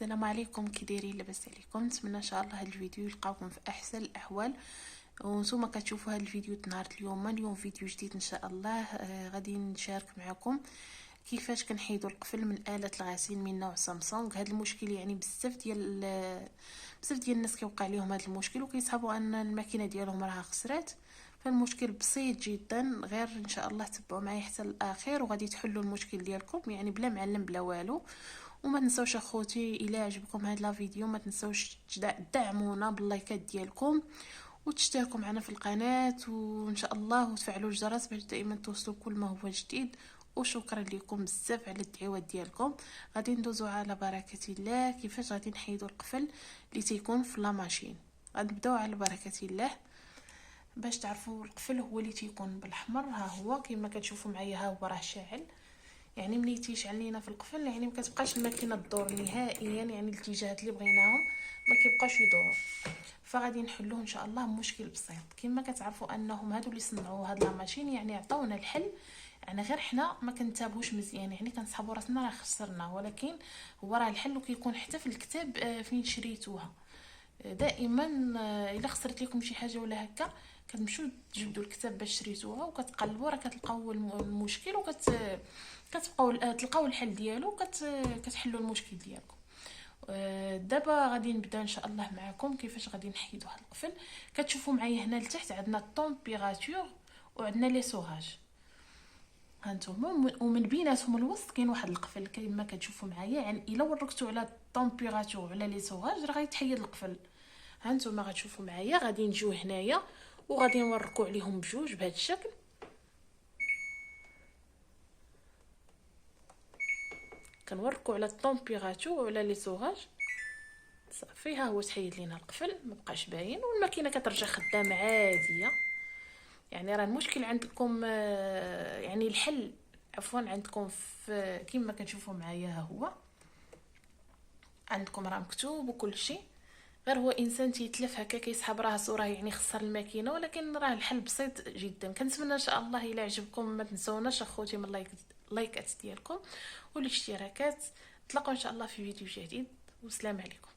السلام عليكم، كي دايرين؟ لاباس عليكم؟ نتمنى ان شاء الله هذا الفيديو يلقاوكم في احسن الاحوال. وانتم كتشوفوا هذا الفيديو نهار اليوم فيديو جديد ان شاء الله. غادي نشارك معكم كيفاش كنحيدوا القفل من آلة الغسيل من نوع سامسونج. هذا المشكل يعني بزاف ديال الناس كيوقع لهم هذا المشكل وكيصحابوا ان الماكينه ديالهم راها خسرات. فالمشكل بسيط جدا، غير ان شاء الله تبعوا معايا حتى الاخير وغادي تحلوا المشكل ديالكم يعني بلا معلم بلا والو. وما تنسوش اخوتي الى عجبكم هذا الفيديو ما تنسوش تدعمونا باللايكات ديالكم وتشتركوا معنا في القناه وان شاء الله وتفعلوا الجرس باش دائما توصلوا كل ما هو جديد. وشكرا لكم بزاف على الدعوات ديالكم. غادي ندوزو على بركه الله كيفاش غادي نحيدوا القفل اللي تيكون في لا ماشين. غنبداو على بركه الله. باش تعرفوا القفل هو اللي تيكون بالاحمر، ها هو كما كتشوفوا معايا، ها هو راه شاعل. يعني ملي تيشعل لينا في القفل يعني ما كتبقاش الماكينه تدور نهائيا، يعني الاتجاهات اللي بغيناهم ما كيبقاوش يدوروا. فغادي نحلوه ان شاء الله مشكل بسيط. كما كتعرفوا انهم هادو اللي صنعوا هاد لا ماشين يعني عطاونا الحل، يعني غير حنا ما كنتابعوش مزيان، يعني كنسحبوا راسنا راه خسرنا، ولكن هو راه الحل وكيكون حتى في الكتاب فين شريتوها. دائما الا خسرت لكم شي حاجه ولا هكا كتمشيو تجبدوا الكتاب باش شريتوها وكتقلبوا راه كتلقاو المشكل كتبقاو تلقاو الحل ديالو كتحلوا المشكل ديالكم. دابا غادي نبدا ان شاء الله معكم كيفاش غادي نحيدوا هذا القفل. كتشوفوا معايا هنا لتحت عندنا الطومبيراتور وعندنا لي سوغاج، هانتوما، ومن بيناتهم الوسط كاين واحد القفل كما كتشوفوا معايا. يعني الا وركتوا على الطومبيراتور وعلى لي سوغاج راه غيتحيد القفل. هانتوما غتشوفوا معايا غادي نجيو هنايا وغادي نوركوا عليهم بجوج بهذا الشكل. كنوركوا على الطومبيراتور وعلى لي سوغاج صافي. ها هو تحيد لينا القفل، ما بقاش باين والماكينه كترجع خدامه عاديه. يعني راه المشكل عندكم يعني الحل عفوا عندكم في كما كتشوفوا معايا، ها هو عندكم راه مكتوب وكل شيء. غير هو انسان تيتلف هكا كيسحب راسو راه يعني خسر الماكينه، ولكن راه الحل بسيط جدا. كنتمنى ان شاء الله الى عجبكم ما تنسوناش اخوتي من اللايكات ديالكم والاشتراكات. نتلاقاو ان شاء الله في فيديو جديد والسلام عليكم.